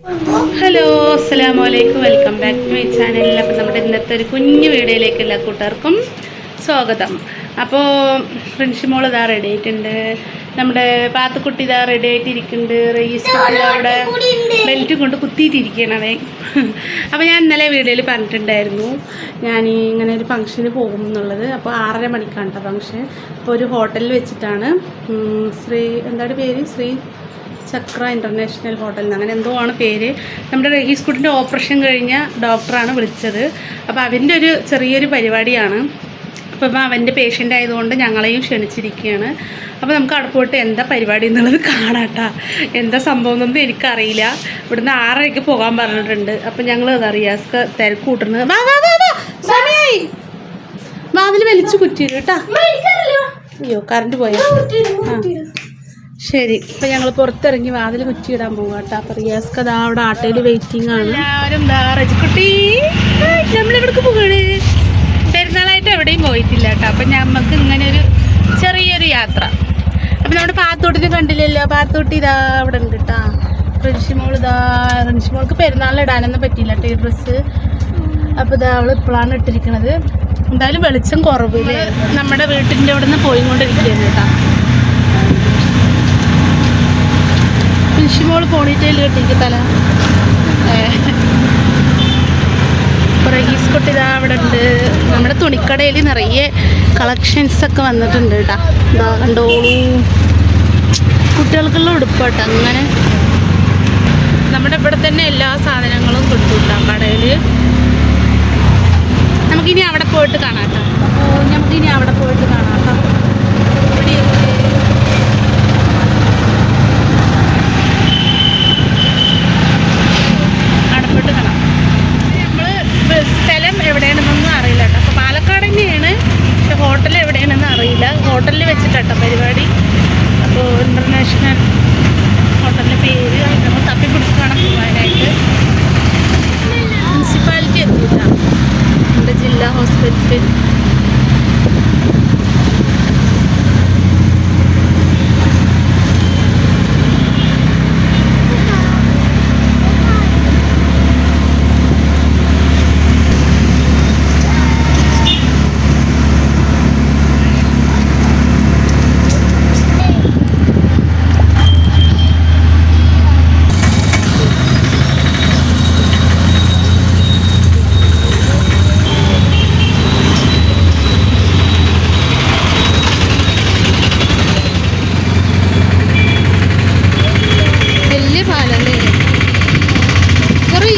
Hello, അസ്സലാമു അലൈക്കും. Welcome back to my channel. അപ്പോൾ നമ്മുടെ ഇന്നത്തെ ഒരു കുഞ്ഞു വീഡിയോയിലേക്ക് എല്ലാ കൂട്ടുകാർക്കും സ്വാഗതം. അപ്പോൾ പ്രിൻസിമോൾ ഇതാ റെഡി ആയിട്ടുണ്ട്. നമ്മുടെ പാത്തുക്കുട്ടി ഇതാ റെഡി ആയിട്ടിരിക്കുന്നുണ്ട്. റയീസ് അവിടെ ബെൽറ്റ് കൊണ്ട് കുത്തിയിട്ടിരിക്കണവേ. അപ്പോൾ ഞാൻ ഇന്നലെ വീഡിയോയിൽ പറഞ്ഞിട്ടുണ്ടായിരുന്നു ഞാൻ ഇങ്ങനെ ഒരു ഫംഗ്ഷന് പോകും എന്നുള്ളത്. അപ്പോൾ 6:30 മണിക്കാണ് കേട്ടോ ഫംഗ്ഷൻ. അപ്പോൾ ഒരു ഹോട്ടലിൽ വെച്ചിട്ടാണ്. എന്താണ് പേര്? ശ്രീ ചക്ര ഇൻ്റർനാഷണൽ ഹോട്ടൽ അങ്ങനെ എന്തോ ആണ് പേര്. നമ്മുടെ റഹീസ് കുട്ടിൻ്റെ ഓപ്പറേഷൻ കഴിഞ്ഞ ഡോക്ടറാണ് വിളിച്ചത്. അപ്പോൾ അവൻ്റെ ഒരു ചെറിയൊരു പരിപാടിയാണ്. അപ്പം അവൻ്റെ പേഷ്യൻ്റ് ആയതുകൊണ്ട് ഞങ്ങളെയും ക്ഷണിച്ചിരിക്കുകയാണ്. അപ്പോൾ നമുക്ക് അവിടെ പോയിട്ട് എന്താ പരിപാടി എന്നുള്ളത് കാണാട്ടാ. എന്താ സംഭവം എന്നൊന്നും എനിക്കറിയില്ല. ഇവിടുന്ന് 6:30 പോകാൻ പറഞ്ഞിട്ടുണ്ട്. അപ്പം ഞങ്ങൾ റിയാസ്ക്ക് തിരക്ക് കൂട്ടുന്നത്. സമയമായി, വാതിൽ വലിച്ചു കുറ്റിയിടും കേട്ടാ. അയ്യോ, കറണ്ട് പോയാ. ശരി, ഇപ്പം ഞങ്ങൾ പുറത്തിറങ്ങി വാതിൽ കുറ്റിയിടാൻ പോകാം കേട്ടോ. അപ്പോൾ റിയാസ്ക്ക് അതാ അവിടെ ആട്ടയിൽ വെയിറ്റിംഗ് ആണ്. എല്ലാവരും റജിക്കുട്ടി നമ്മളിവിടേക്ക് പോകണേ. പെരുന്നാളായിട്ട് എവിടെയും പോയിട്ടില്ല കേട്ടോ. അപ്പം ഞമ്മക്ക് ഇങ്ങനെ ഒരു ചെറിയൊരു യാത്ര. അപ്പം നമ്മുടെ പാത്തൂട്ടിനെ കണ്ടില്ലല്ലോ. പാത്തൂട്ടി ഇതാ അവിടെ ഉണ്ട് കേട്ടോ. റിൻഷിമോൾ റിൻഷിമോൾക്ക് പെരുന്നാളിൽ ഇടാനൊന്നും പറ്റിയില്ല കേട്ടോ ഈ ഡ്രസ്സ്. അപ്പോൾ ഇതാ അവൾ ഇപ്പോഴാണ് ഇട്ടിരിക്കുന്നത്. എന്തായാലും വെളിച്ചം കുറവില്ല. നമ്മുടെ വീട്ടിൻ്റെ അവിടെ നിന്ന് പോയിക്കൊണ്ടിരിക്കുകയാണ് കേട്ടോ. റിൻഷിമോൾ പോണിറ്റയിൽ കെട്ടിക്ക് തല. റഹീസ് കുട്ടി ഇതാ അവിടെ ഉണ്ട്. നമ്മുടെ തുണിക്കടയിൽ നിറയെ കളക്ഷൻസൊക്കെ വന്നിട്ടുണ്ട് കേട്ടോ. ഇതാ കണ്ടോളൂ, കുട്ടികൾക്കുള്ള ഉടുപ്പാട്ടോ. അങ്ങനെ നമ്മുടെ ഇവിടെ തന്നെ എല്ലാ സാധനങ്ങളും കിട്ടും കേട്ടോ കടയിൽ. നമുക്കിനി അവിടെ പോയിട്ട് കാണാം കേട്ടോ. നമുക്കിനി അവിടെ പോയിട്ട് കാണാം കേട്ടോ. ഇവിടെ കാണാം. നമ്മൾ സ്ഥലം എവിടെയാണെന്നൊന്നും അറിയില്ല കേട്ടോ. അപ്പോൾ പാലക്കാട് തന്നെയാണ്, പക്ഷെ ഹോട്ടൽ എവിടെയാണെന്ന് അറിയില്ല. ഹോട്ടലിൽ വെച്ചിട്ടോ പരിപാടി. അപ്പോൾ ഇൻ്റർനാഷണൽ ഹോട്ടലിൻ്റെ പേര് നമ്മൾ തപ്പിപ്പിടിച്ച് വേണം പോകാനായിട്ട്. മുനിസിപ്പാലിറ്റി എത്തിയില്ല, നമ്മുടെ ജില്ലാ ഹോസ്പിറ്റൽ.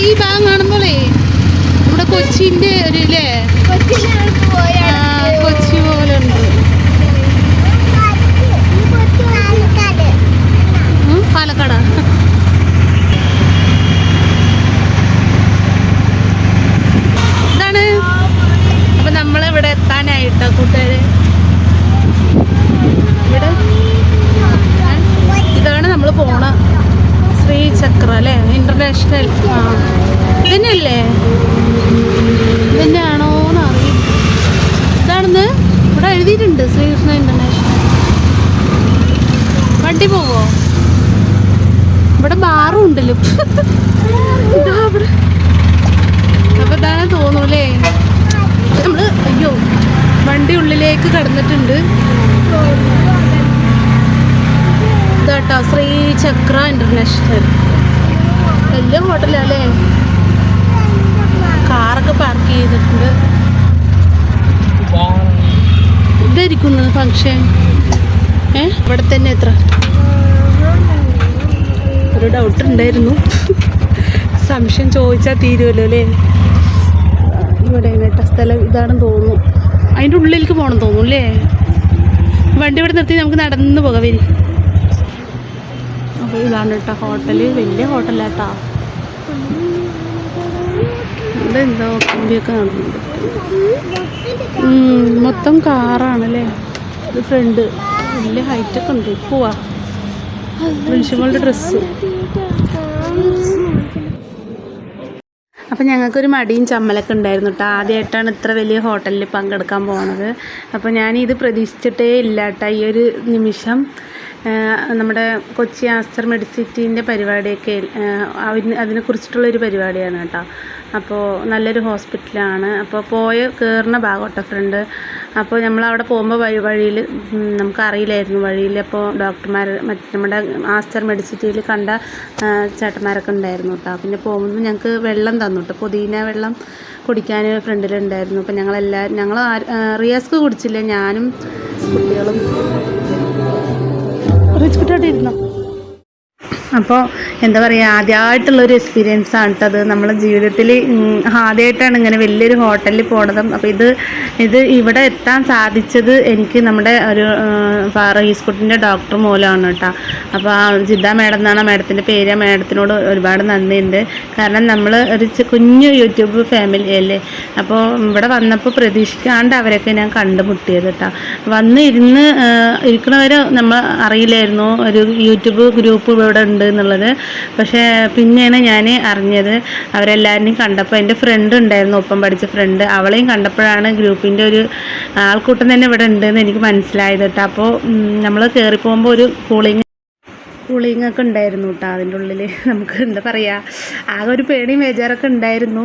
ഈ ഭാഗം കാണുമ്പോളേ നമ്മുടെ കൊച്ചിൻ്റെ ഒരു ഇല്ലേ, കൊച്ചി പോലെ ഉണ്ട്. പാലക്കാടാ. ഇതാണ്. അപ്പൊ നമ്മളിവിടെ എത്താനായിട്ടോ കൂട്ടുകാര്. ഇവിടെ ഇതാണ് നമ്മൾ പോണ ശ്രീ ചക്ര അല്ലേ, ഇന്റർനാഷണൽ. ഇതന്നെയല്ലേ, ഇതന്നെയാണോ എന്ന് അറിയില്ല. ഇതാണെന്ന് ഇവിടെ എഴുതിയിട്ടുണ്ട്, ശ്രീകൃഷ്ണ ഇന്റർനാഷണൽ. വണ്ടി പോവോ? ഇവിടെ ബാറും ഉണ്ടല്ലോ. ഇതാ ഇവിടെ. അപ്പൊ ഇതാണ് തോന്നൂല്ലേ. നമ്മള് അയ്യോ വണ്ടി ഉള്ളിലേക്ക് കടന്നിട്ടുണ്ട്. ഇതാട്ടോ ശ്രീ ചക്ര ഇന്റർനാഷണൽ. വലിയ ഹോട്ടലല്ലേ. കാറൊക്കെ പാർക്ക് ചെയ്തിട്ടുണ്ട്. ഇതായിരിക്കുന്നു ഫംഗ്ഷൻ. ഇവിടെ തന്നെ എത്ര ഒരു ഡൗട്ട് ഉണ്ടായിരുന്നു. സംശയം ചോദിച്ചാൽ തീരുമല്ലോ അല്ലേ. ഇവിടെ കേട്ടോ സ്ഥലം ഇതാണെന്ന് തോന്നുന്നു. അതിൻ്റെ ഉള്ളിലേക്ക് പോകണം തോന്നുന്നു അല്ലേ. വണ്ടി ഇവിടെ നിർത്തി നമുക്ക് നടന്ന് പോകാം. വരി. അപ്പോൾ ഇതാണ് കേട്ടോ ഹോട്ടല്. വലിയ ഹോട്ടലാട്ടോ. ഇവിടെ എന്തോ കമ്പിയൊക്കെ നടന്നുണ്ട്. മൊത്തം കാറാണല്ലേ. ഇത് ഫ്രണ്ട് വലിയ ഹൈറ്റൊക്കെ ഉണ്ട്. പോവാ. പ്രിൻസിപ്പളുടെ ഡ്രസ്സ്. അപ്പം ഞങ്ങൾക്കൊരു മടിയും ചമ്മലൊക്കെ ഉണ്ടായിരുന്നു കേട്ടോ. ആദ്യമായിട്ടാണ് ഇത്ര വലിയ ഹോട്ടലിൽ പങ്കെടുക്കാൻ പോകുന്നത്. അപ്പോൾ ഞാനിത് പ്രതീക്ഷിച്ചിട്ടേ ഇല്ല കേട്ടോ ഈ ഒരു നിമിഷം. നമ്മുടെ കൊച്ചി ആസ്റ്റർ മെഡിസിറ്റിൻ്റെ പരിപാടിയൊക്കെ അതിനെക്കുറിച്ചിട്ടുള്ളൊരു പരിപാടിയാണ് കേട്ടോ. അപ്പോൾ നല്ലൊരു ഹോസ്പിറ്റലാണ്. അപ്പോൾ കയറുന്ന ഭാഗം ഫ്രണ്ട്. അപ്പോൾ നമ്മളവിടെ പോകുമ്പോൾ വഴിയിൽ നമുക്കറിയില്ലായിരുന്നു വഴിയിൽ. അപ്പോൾ ഡോക്ടർമാർ നമ്മുടെ ആസ്റ്റർ മെഡിസിറ്റിയിൽ കണ്ട ചേട്ടന്മാരൊക്കെ ഉണ്ടായിരുന്നു കേട്ടോ. പിന്നെ പോകുമ്പോൾ ഞങ്ങൾക്ക് വെള്ളം തന്നു കേട്ടോ, പുതിന വെള്ളം കുടിക്കാൻ ഫ്രണ്ടിലുണ്ടായിരുന്നു. അപ്പോൾ ഞങ്ങൾ റിയാസ്ക്ക് കുടിച്ചില്ല, ഞാനും കുട്ടികളും ഇരുന്നു. അപ്പോൾ എന്താ പറയുക, ആദ്യമായിട്ടുള്ളൊരു എക്സ്പീരിയൻസാണ് കേട്ടത്. നമ്മളെ ജീവിതത്തിൽ ആദ്യമായിട്ടാണ് ഇങ്ങനെ വലിയൊരു ഹോട്ടലിൽ പോണതും. അപ്പോൾ ഇത് ഇവിടെ എത്താൻ സാധിച്ചത് എനിക്ക് നമ്മുടെ ഒരു റീസ്കുട്ടിൻ്റെ ഡോക്ടർ മൂലമാണ് കേട്ടോ. അപ്പോൾ ജിദ്ദ മാഡം എന്നാണ് മാഡത്തിൻ്റെ പേര്. മാഡത്തിനോട് ഒരുപാട് നന്ദിയുണ്ട്. കാരണം നമ്മൾ ഒരു കുഞ്ഞു യൂട്യൂബ് ഫാമിലി അല്ലേ. അപ്പോൾ ഇവിടെ വന്നപ്പോൾ പ്രതീക്ഷിക്കാണ്ട് അവരൊക്കെ ഞാൻ കണ്ടുമുട്ടിയത് കേട്ടോ. ഇരിക്കണവരെ നമ്മൾ അറിയില്ലായിരുന്നു ഒരു യൂട്യൂബ് ഗ്രൂപ്പ് ഇവിടെ ഉണ്ട് എന്നുള്ളത്. പക്ഷേ പിന്നെയാണ് ഞാൻ അറിഞ്ഞത്. അവരെല്ലാവരെയും കണ്ടപ്പോൾ എൻ്റെ ഫ്രണ്ട് ഉണ്ടായിരുന്നു, ഒപ്പം പഠിച്ച ഫ്രണ്ട്, അവളെയും കണ്ടപ്പോഴാണ് ഗ്രൂപ്പിൻ്റെ ഒരു ആൾക്കൂട്ടം തന്നെ ഇവിടെ ഉണ്ടെന്ന് എനിക്ക് മനസ്സിലായത് കേട്ടോ. അപ്പോൾ നമ്മൾ കയറി പോകുമ്പോൾ ഒരു കൂളിംഗ് ഒക്കെ ഉണ്ടായിരുന്നു കേട്ടോ അതിൻ്റെ ഉള്ളിൽ. നമുക്ക് എന്താ പറയുക, ആകെ ഒരു പേടിയും ബേജാറൊക്കെ ഉണ്ടായിരുന്നു.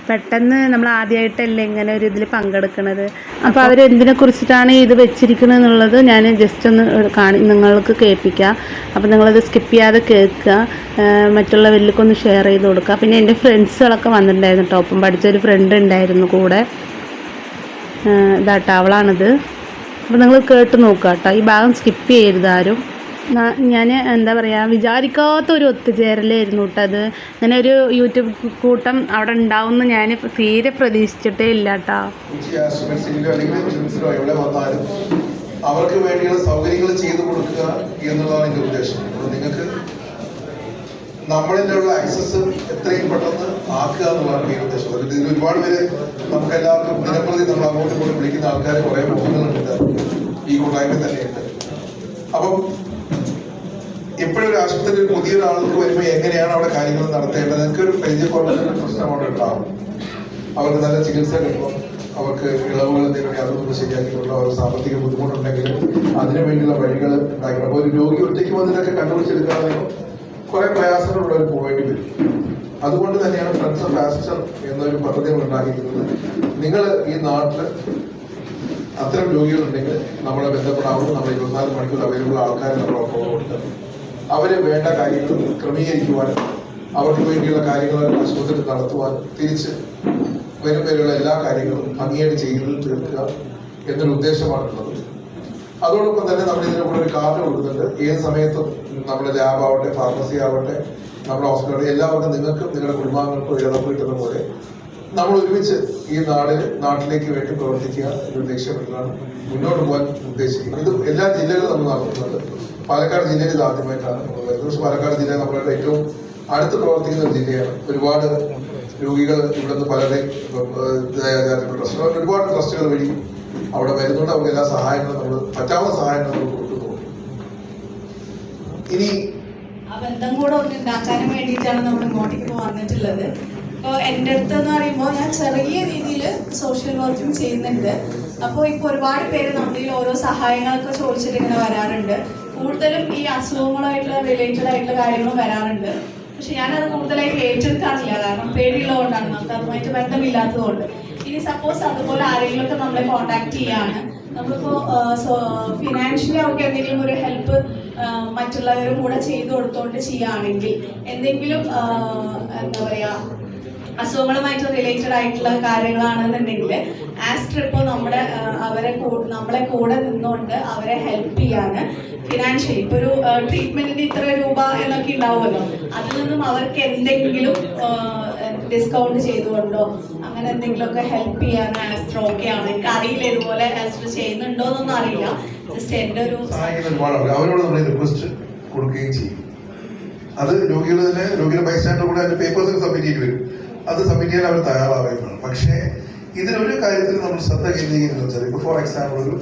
പെട്ടെന്ന് നമ്മൾ ആദ്യമായിട്ടല്ലേ ഇങ്ങനെ ഒരു ഇതിൽ പങ്കെടുക്കുന്നത്. അപ്പോൾ അവരെന്തിനെ കുറിച്ചിട്ടാണ് ഇത് വെച്ചിരിക്കുന്നത് എന്നുള്ളത് ഞാൻ ജസ്റ്റ് ഒന്ന് നിങ്ങൾക്ക് കേൾപ്പിക്കാം. അപ്പോൾ നിങ്ങളത് സ്കിപ്പ് ചെയ്യാതെ കേൾക്കുക, മറ്റുള്ളവരിലേക്കൊന്ന് ഷെയർ ചെയ്ത് കൊടുക്കുക. പിന്നെ എൻ്റെ ഫ്രണ്ട്സുകളൊക്കെ വന്നിട്ടുണ്ടായിരുന്നു കേട്ടോ, ഒപ്പം പഠിച്ചൊരു ഫ്രണ്ട് ഉണ്ടായിരുന്നു കൂടെ. ഇതാട്ടോ അവളാണിത്. അപ്പോൾ നിങ്ങൾ കേട്ട് നോക്കുക കേട്ടോ, ഈ ഭാഗം സ്കിപ്പ് ചെയ്യരുത് ആരും. ഞാൻ എന്താ പറയുക, വിചാരിക്കാത്തൊരു ഒത്തുചേരലായിരുന്നു കേട്ടോ അത്. ഇങ്ങനെ ഒരു യൂട്യൂബ് കൂട്ടം അവിടെ ഉണ്ടാവുമെന്ന് ഞാൻ തീരെ പ്രതീക്ഷിച്ചിട്ടേ ഇല്ല കേട്ടോ. അവർക്ക് വേണ്ടിയുള്ള സൗകര്യങ്ങൾ ചെയ്തു കൊടുക്കുക എന്നുള്ളതാണ് എൻ്റെ ഉദ്ദേശം. നിങ്ങൾക്ക് നമ്മളിലുള്ള ആക്സസ് എത്രയും പെട്ടെന്ന് ആക്കുക എന്നുള്ളതാണ് ഈ ഉദ്ദേശം. ഇതിൽ ഒരുപാട് പേര് നമുക്ക് എല്ലാവർക്കും ദിനപ്രതി നമ്മൾ അങ്ങോട്ടും ഇങ്ങോട്ടും വിളിക്കുന്ന ആൾക്കാർ കുറേ മുഖങ്ങളുണ്ട് ഈ കൂട്ടായ്മ തന്നെയുണ്ട്. അപ്പം എപ്പോഴും ഒരു ആശുപത്രിയിൽ പുതിയൊരാൾക്ക് വരുമ്പോൾ എങ്ങനെയാണ് അവിടെ കാര്യങ്ങൾ നടത്തേണ്ടത്, നിങ്ങൾക്കൊരു പരിചയക്കുറവിന്റെ പ്രശ്നം അവിടെ ഉണ്ടാവും. അവർക്ക് നല്ല ചികിത്സ കിട്ടും, അവർക്ക് ഇളവുകൾ എന്തെങ്കിലും അതൊന്നും ശരിയാക്കിയിട്ടുള്ള ഒരു സാമ്പത്തിക ബുദ്ധിമുട്ടുണ്ടെങ്കിൽ അതിനു വേണ്ടിയുള്ള വഴികൾ ഉണ്ടാക്കണം. അപ്പോൾ ഒരു രോഗി ഒറ്റയ്ക്ക് വന്നതിനൊക്കെ കണ്ടുപിടിച്ചെടുക്കാതെ കുറെ പ്രയാസങ്ങളുള്ളവർ പോവേണ്ടി വരും. അതുകൊണ്ട് തന്നെയാണ് ഫ്രണ്ട്സ് ഓഫ് ആസ്റ്റർ എന്നൊരു പദ്ധതി ഉണ്ടാക്കിയിരിക്കുന്നത്. നിങ്ങൾ ഈ നാട്ടിൽ അത്തരം രോഗികളുണ്ടെങ്കിൽ നമ്മളെ ബന്ധപ്പെടാവുന്ന നമ്മൾ 24 മണിക്കൂർ അവൈലബിൾ ആൾക്കാരെ നമ്മളൊപ്പം കൊടുക്കുക. അവര് വേണ്ട കാര്യങ്ങൾ ക്രമീകരിക്കുവാനും അവർക്ക് വേണ്ടിയുള്ള കാര്യങ്ങൾ ആശുപത്രിയിൽ നടത്തുവാനും തിരിച്ച് വരുമ്പോഴുള്ള എല്ലാ കാര്യങ്ങളും ഭംഗിയായിട്ട് ചെയ്ത് തീർക്കുക എന്നൊരു ഉദ്ദേശമാണുള്ളത്. അതോടൊപ്പം തന്നെ നമ്മൾ ഇതിനെ കൂടെ ഒരു കാർഡ് കൊടുക്കുന്നുണ്ട്. ഏത് സമയത്തും നമ്മുടെ ലാബ് ആവട്ടെ, ഫാർമസി ആവട്ടെ, നമ്മുടെ ഹോസ്പിറ്റൽ എല്ലാവർക്കും നിങ്ങൾക്കും നിങ്ങളുടെ കുടുംബാംഗങ്ങൾക്കും ഇളവ് കിട്ടുന്ന പോലെ നമ്മൾ ഒരുമിച്ച് ഈ നാട്ടിലേക്ക് വേണ്ടി പ്രവർത്തിക്കുക എന്നൊരു ലക്ഷ്യമിട്ടാണ് മുന്നോട്ട് പോകാൻ ഉദ്ദേശിക്കുന്നത്. ഇത് എല്ലാ ജില്ലകളും നമ്മൾ നടത്തുന്നുണ്ട്. പാലക്കാട് ജില്ലയിൽ ഇത് ആദ്യമായിട്ടാണ് നമ്മൾ വരുന്നത്. പക്ഷെ പാലക്കാട് ജില്ല നമ്മളുടെ ഏറ്റവും അടുത്ത് പ്രവർത്തിക്കുന്ന ഒരു ജില്ലയാണ്. ഒരുപാട് രോഗികൾ ഇവിടെ നിന്ന് പലരെയും ട്രസ്റ്റുകൾ, ഒരുപാട് ട്രസ്റ്റുകൾ വഴി അവിടെ വരുന്നുണ്ട്. അവർക്ക് എല്ലാ സഹായങ്ങളും നമ്മൾ പറ്റാവുന്ന സഹായങ്ങൾ നമ്മൾ കൊടുക്കുന്നു. ഇനി ആ ബന്ധം കൂടെ ഒന്ന് ഉണ്ടാക്കാനും വേണ്ടിയിട്ടാണ് നമ്മൾ ഇങ്ങോട്ടേക്ക് വന്നിട്ടുള്ളത്. ഇപ്പോൾ എൻ്റെ അടുത്തെന്ന് പറയുമ്പോൾ ഞാൻ ചെറിയ രീതിയിൽ സോഷ്യൽ വർക്കും ചെയ്യുന്നുണ്ട്. അപ്പോൾ ഇപ്പോൾ ഒരുപാട് പേര് നമ്മളിൽ ഓരോ സഹായങ്ങളൊക്കെ ചോദിച്ചിട്ട് ഇങ്ങനെ വരാറുണ്ട്. കൂടുതലും ഈ അസുഖങ്ങളായിട്ടുള്ള റിലേറ്റഡ് ആയിട്ടുള്ള കാര്യങ്ങളും വരാറുണ്ട്. പക്ഷെ ഞാനത് കൂടുതലായിട്ട് ഏറ്റെടുക്കാറില്ല, കാരണം പേടിയുള്ളതുകൊണ്ടാണ്, നമുക്ക് അതുമായിട്ട് ബന്ധമില്ലാത്തതുകൊണ്ട്. ഇനി സപ്പോസ് അതുപോലെ ആരെങ്കിലുമൊക്കെ നമ്മളെ കോൺടാക്ട് ചെയ്യാണ്, നമ്മളിപ്പോൾ ഫിനാൻഷ്യലി അവർക്ക് എന്തെങ്കിലും ഒരു ഹെൽപ്പ് മറ്റുള്ളവരും കൂടെ ചെയ്തു കൊടുത്തുകൊണ്ട് ചെയ്യുകയാണെങ്കിൽ, എന്തെങ്കിലും എന്താ പറയുക അസുഖങ്ങളുമായിട്ട് റിലേറ്റഡ് ആയിട്ടുള്ള കാര്യങ്ങളാണെന്നുണ്ടെങ്കിൽ ആസ്റ്റർ ഇപ്പോൾ നമ്മളെ കൂടെ നിന്നുകൊണ്ട് അവരെ ഹെൽപ്പ് ചെയ്യാൻ ഫിനാൻഷ്യലി ഇപ്പോൾ ഒരു ട്രീറ്റ്മെന്റിന് ഇത്ര രൂപ എന്നൊക്കെ ഉണ്ടാവുമല്ലോ, അതിൽ നിന്നും അവർക്ക് എന്തെങ്കിലും ഡിസ്കൗണ്ട് ചെയ്തുകൊണ്ടോ അങ്ങനെ എന്തെങ്കിലുമൊക്കെ ഹെൽപ്പ് ചെയ്യാൻ ആസ്റ്റർ ഓക്കെ ആണ്. എനിക്ക് അറിയില്ല ഇതുപോലെ ആസ്റ്റർ ചെയ്യുന്നുണ്ടോ എന്നൊന്നും അറിയില്ല. ജസ്റ്റ് എൻ്റെ ഒരു അവരോട് നമ്മൾ റിക്വസ്റ്റ് കൊടുക്കുകയും ചെയ്യും. അത് രോഗിയുടെ ബൈസ്റ്റാൻഡർ കൂടെ അതിന്റെ പേപ്പേഴ്സ് സബ്മിറ്റ് ചെയ്ത് വരും. അത് സബ്മിറ്റ് ചെയ്യാൻ അവർ തയ്യാറാവുന്നതാണ്. പക്ഷേ ഇതിലൊരു കാര്യത്തിൽ നമ്മൾ ശ്രദ്ധ കേന്ദ്രീകരിക്കുന്നത് വെച്ചാൽ, ഇപ്പോൾ ഫോർ എക്സാമ്പിൾ ഒരു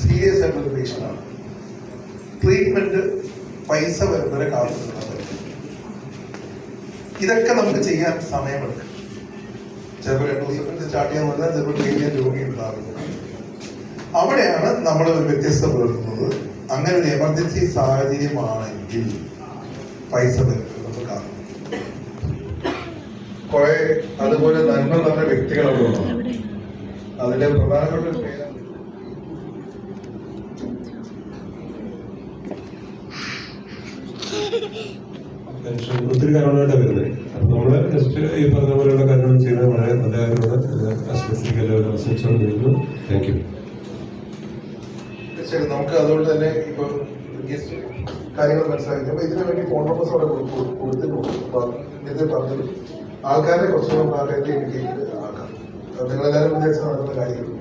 സീരിയസ് ആയിട്ടുള്ള പേഷ്യൻ്റ് ആണ്, ട്രീറ്റ്മെന്റ് പൈസ വരുന്നവരെ കാത്തിരുന്നത്. ഇതൊക്കെ നമുക്ക് ചെയ്യാൻ സമയമെടുക്കും. ചിലപ്പോൾ 2 ദിവസം സ്റ്റാർട്ട് ചെയ്യാൻ പറഞ്ഞാൽ ചിലപ്പോൾ ട്രീറ്റ് ചെയ്യാൻ രോഗി ഉണ്ടാകുന്നത്. അവിടെയാണ് നമ്മൾ ഒരു വ്യത്യസ്ത പുലർത്തുന്നത്. അങ്ങനെ ഒരു എമർജൻസി സാഹചര്യമാണെങ്കിൽ പൈസ നമുക്ക് കാണും. കുറെ അതുപോലെ നന്മ നിറഞ്ഞ വ്യക്തികൾ അവിടെ ഉണ്ടാവും. അതിലെ പ്രധാനപ്പെട്ട ഒരു പേരാണ് ഒത്തിരി കാര്യങ്ങളായിട്ട് വരുന്നത്. അപ്പൊ നമ്മള് ജസ്റ്റ് ഈ പറഞ്ഞ പോലെയുള്ള കാര്യങ്ങൾ ചെയ്യുന്നത് വളരെ നല്ല കാര്യമാണ്. Thank you. തീർച്ചയായിട്ടും നമുക്ക് അതുകൊണ്ട് തന്നെ ഇപ്പൊ കാര്യങ്ങൾ മനസ്സിലാക്കി. അപ്പൊ ഇതിനു വേണ്ടി ഫോൺ നമ്പേഴ്സ് അവിടെ കൊടുത്തിട്ടുണ്ട്. പറഞ്ഞത് ആൾക്കാരെ കുറച്ച് ഭാഗമായിട്ട് എനിക്ക് ആക്കാം. നിങ്ങളെല്ലാവരും വിചാരിച്ച നടക്കുന്ന കാര്യങ്ങൾ.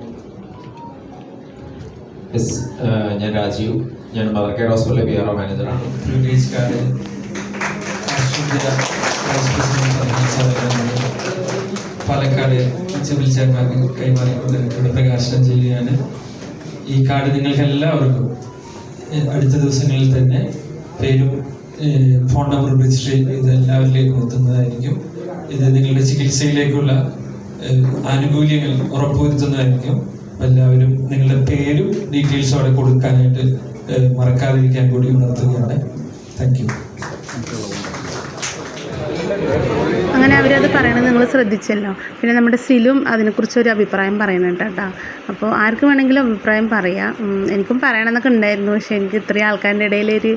ഞാൻ രാജീവ്, ഞാൻ മദർ കെയർ ഹോസ്പിറ്റലിലെ PRO മാനേജറാണ്. പാലക്കാട് സിവിൽ ചെയർമാൻ കൈമാറിക്കൊണ്ട് ഇവിടെ പ്രകാശനം ചെയ്യുകയാണ്. ഈ കാർഡ് നിങ്ങൾക്ക് എല്ലാവർക്കും അടുത്ത ദിവസങ്ങളിൽ തന്നെ പേരും ഫോൺ നമ്പർ രജിസ്റ്റർ ചെയ്ത് എല്ലാവരിലേക്കും എത്തുന്നതായിരിക്കും. ഇത് നിങ്ങളുടെ ചികിത്സയിലേക്കുള്ള ആനുകൂല്യങ്ങൾ ഉറപ്പുവരുത്തുന്നതായിരിക്കും. എല്ലാവരും നിങ്ങളുടെ പേരും ഡീറ്റെയിൽസും അവിടെ കൊടുക്കാനായിട്ട് മറക്കാതിരിക്കാൻ കൂടി ഉണർത്തുകയാണ്. Thank you. അങ്ങനെ അവരത് പറയണത് നിങ്ങൾ ശ്രദ്ധിച്ചല്ലോ. പിന്നെ നമ്മുടെ സിലും അതിനെക്കുറിച്ചൊരു അഭിപ്രായം പറയുന്നുണ്ട് കേട്ടോ. അപ്പോൾ ആർക്ക് വേണമെങ്കിലും അഭിപ്രായം പറയാം. എനിക്കും പറയണമെന്നൊക്കെ ഉണ്ടായിരുന്നു, പക്ഷേ എനിക്ക് ഇത്രയും ആൾക്കാരുടെ ഇടയിലൊരു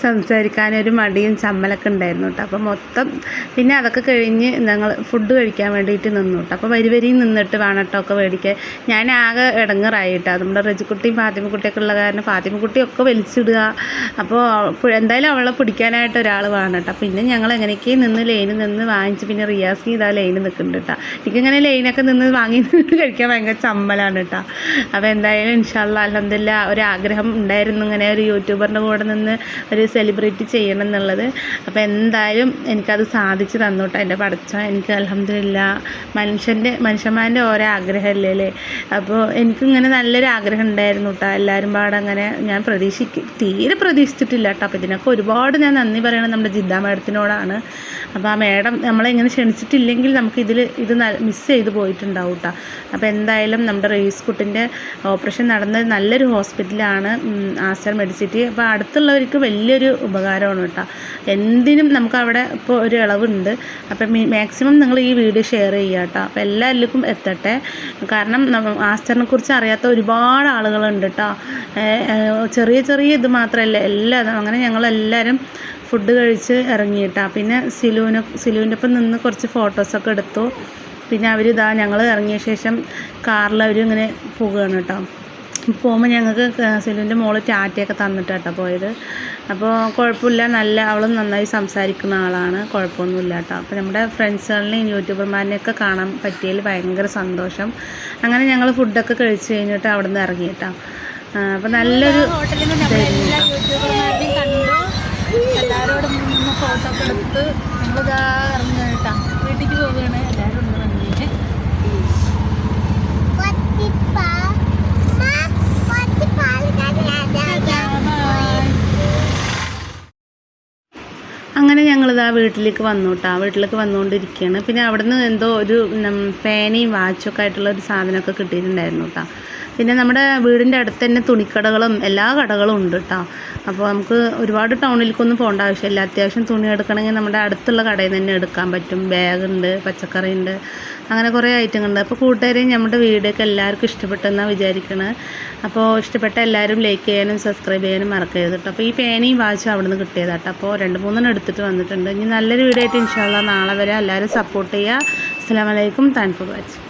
സംസാരിക്കാനൊരു മടിയും ചമ്മലൊക്കെ ഉണ്ടായിരുന്നു കേട്ടോ. അപ്പോൾ മൊത്തം പിന്നെ അതൊക്കെ കഴിഞ്ഞ് ഞങ്ങൾ ഫുഡ് കഴിക്കാൻ വേണ്ടിയിട്ട് നിന്നു കേട്ടോ. അപ്പോൾ വരിവരിയും നിന്നിട്ട് വേണം കേട്ടോ ഒക്കെ മേടിക്കാൻ. ഞാൻ ആകെ ഇടങ്ങറായി കേട്ടോ. നമ്മുടെ റജിക്കുട്ടിയും ഫാത്തിമക്കുട്ടിയൊക്കെ ഉള്ള കാരണം ഫാത്തിമക്കുട്ടിയൊക്കെ വലിച്ചിടുക. അപ്പോൾ എന്തായാലും അവളെ പിടിക്കാനായിട്ട് ഒരാൾ വേണം കേട്ടോ. പിന്നെ ഞങ്ങൾ എങ്ങനെയൊക്കെ നിന്ന് ലൈനിൽ നിന്ന് വാങ്ങിച്ച് പിന്നെ റിയാസ് ഇതാ ലൈന് നിൽക്കുന്നുണ്ട് കേട്ടോ. എനിക്കിങ്ങനെ ലൈനൊക്കെ നിന്ന് വാങ്ങി കഴിക്കാൻ ഭയങ്കര ചമ്മലാണ് കേട്ടോ. അപ്പോൾ എന്തായാലും ഇൻഷാ അല്ലാഹ് അൽഹംദുലില്ലാ ഒരാഗ്രഹം ഉണ്ടായിരുന്നു ഇങ്ങനെ ഒരു യൂട്യൂബറിൻ്റെ കൂടെ നിന്ന് ഒരു സെലിബ്രിറ്റി ചെയ്യണം എന്നുള്ളത്. അപ്പോൾ എന്തായാലും എനിക്കത് സാധിച്ചു തന്നു കേട്ടോ എൻ്റെ പടച്ചോൻ. എനിക്ക് അൽഹംദുലില്ലാ മനുഷ്യന്മാരുടെ ഓരോ ആഗ്രഹമല്ലേ അല്ലേ. അപ്പോൾ എനിക്കിങ്ങനെ നല്ലൊരു ആഗ്രഹം ഉണ്ടായിരുന്നു കേട്ടോ. എല്ലാവരും പാടെ അങ്ങനെ ഞാൻ തീരെ പ്രതീക്ഷിച്ചിട്ടില്ല കേട്ടോ. അപ്പോൾ ഇതിനൊക്കെ ഒരുപാട് ഞാൻ നന്ദി പറയണം നമ്മുടെ ജിദ്ദ മാഡത്തിനോടാണ്. അപ്പോൾ ആ മാഡം നമ്മളെ ഇങ്ങനെ ക്ഷണിച്ചിട്ടില്ലെങ്കിൽ നമുക്ക് ഇത് മിസ് ചെയ്ത് പോയിട്ടുണ്ടാവും കേട്ടോ. അപ്പോൾ എന്തായാലും നമ്മുടെ റയീസ് കുട്ടിൻ്റെ ഓപ്പറേഷൻ നടന്നത് നല്ലൊരു ഹോസ്പിറ്റലാണ്, ആസ്റ്റർ മെഡിസിറ്റി. അപ്പോൾ അടുത്തുള്ളവർക്ക് വലിയൊരു ഉപകാരമാണ് കേട്ടോ. എന്തിനും നമുക്ക് അവിടെ ഇപ്പോൾ ഒരു ഇളവുണ്ട്. അപ്പം മാക്സിമം നിങ്ങൾ ഈ വീഡിയോ ഷെയർ ചെയ്യുക കേട്ടോ. അപ്പോൾ എല്ലാവർക്കും എത്തട്ടെ. കാരണം ആസ്റ്ററിനെ കുറിച്ച് അറിയാത്ത ഒരുപാട് ആളുകളുണ്ട് കേട്ടോ. ചെറിയ ഇത് മാത്രമല്ല എല്ലാതും. അങ്ങനെ ഞങ്ങളെല്ലാവരും ഫുഡ് കഴിച്ച് ഇറങ്ങിയിട്ടാണ്. പിന്നെ സിലുവിൻ്റെ ഒപ്പം നിന്ന് കുറച്ച് ഫോട്ടോസൊക്കെ എടുത്തു. പിന്നെ ഞങ്ങൾ ഇറങ്ങിയ ശേഷം കാറിൽ ഇങ്ങനെ പോവുകയാണ് കേട്ടോ. പോകുമ്പോൾ ഞങ്ങൾക്ക് സിലുവിൻ്റെ മോള് ടാറ്റയൊക്കെ തന്നിട്ടാട്ടോ പോയത്. അപ്പോൾ കുഴപ്പമില്ല, അവൾ നന്നായി സംസാരിക്കുന്ന ആളാണ്, കുഴപ്പമൊന്നുമില്ല കേട്ടോ. അപ്പോൾ നമ്മുടെ ഫ്രണ്ട്സുകളിനെയും യൂട്യൂബർമാരിനെയൊക്കെ കാണാൻ പറ്റിയതിൽ ഭയങ്കര സന്തോഷം. അങ്ങനെ ഞങ്ങൾ ഫുഡൊക്കെ കഴിച്ച് കഴിഞ്ഞിട്ട് അവിടെ നിന്ന് ഇറങ്ങിയിട്ടോ. അപ്പോൾ നല്ലൊരു എല്ലാവരോടും നിന്ന് ഫോട്ടോ ഒക്കെ എടുത്ത് ഞങ്ങളിതാ ഇറങ്ങുക കേട്ടോ. വീട്ടിലേക്ക് പോവുകയാണ്. എല്ലാവരും ഉണ്ട് വന്നേ. അങ്ങനെ ഞങ്ങളിതാ വീട്ടിലേക്ക് വന്നു കേട്ടോ. വീട്ടിലേക്ക് വന്നുകൊണ്ടിരിക്കുകയാണ്. പിന്നെ അവിടുന്ന് എന്തോ ഒരു പേനയും വാച്ചൊക്കെ ആയിട്ടുള്ള ഒരു സാധനമൊക്കെ കിട്ടിയിട്ടുണ്ടായിരുന്നു കേട്ടോ. പിന്നെ നമ്മുടെ വീടിൻ്റെ അടുത്ത് തന്നെ തുണിക്കടകളും എല്ലാ കടകളും ഉണ്ട് കേട്ടോ. അപ്പോൾ നമുക്ക് ഒരുപാട് ടൗണിലേക്കൊന്നും പോകേണ്ട ആവശ്യമില്ല. അത്യാവശ്യം തുണി എടുക്കണമെങ്കിൽ നമ്മുടെ അടുത്തുള്ള കടയിൽ നിന്ന് തന്നെ എടുക്കാൻ പറ്റും. ബാഗുണ്ട്, പച്ചക്കറി ഉണ്ട്, അങ്ങനെ കുറേ ഐറ്റങ്ങളുണ്ട്. അപ്പോൾ കൂട്ടുകാരെയും നമ്മുടെ വീഡിയോയൊക്കെ എല്ലാവർക്കും ഇഷ്ടപ്പെട്ടെന്നാണ് വിചാരിക്കുന്നത്. അപ്പോൾ ഇഷ്ടപ്പെട്ട എല്ലാവരും ലൈക്ക് ചെയ്യാനും സബ്സ്ക്രൈബ് ചെയ്യാനും മറക്കരുത് കേട്ടോ. അപ്പോൾ ഈ പേനയും വാച്ചും അവിടെ നിന്ന് കിട്ടിയതാട്ടോ. അപ്പോൾ 2-3 എടുത്തിട്ട് വന്നിട്ടുണ്ട്. ഇനി നല്ലൊരു വീഡിയോ ആയിട്ട് ഇൻഷാ അല്ലാഹ് നാളെ വരെ എല്ലാവരും സപ്പോർട്ട് ചെയ്യുക. അസ്സലാമു അലൈക്കും. Thanks for watching.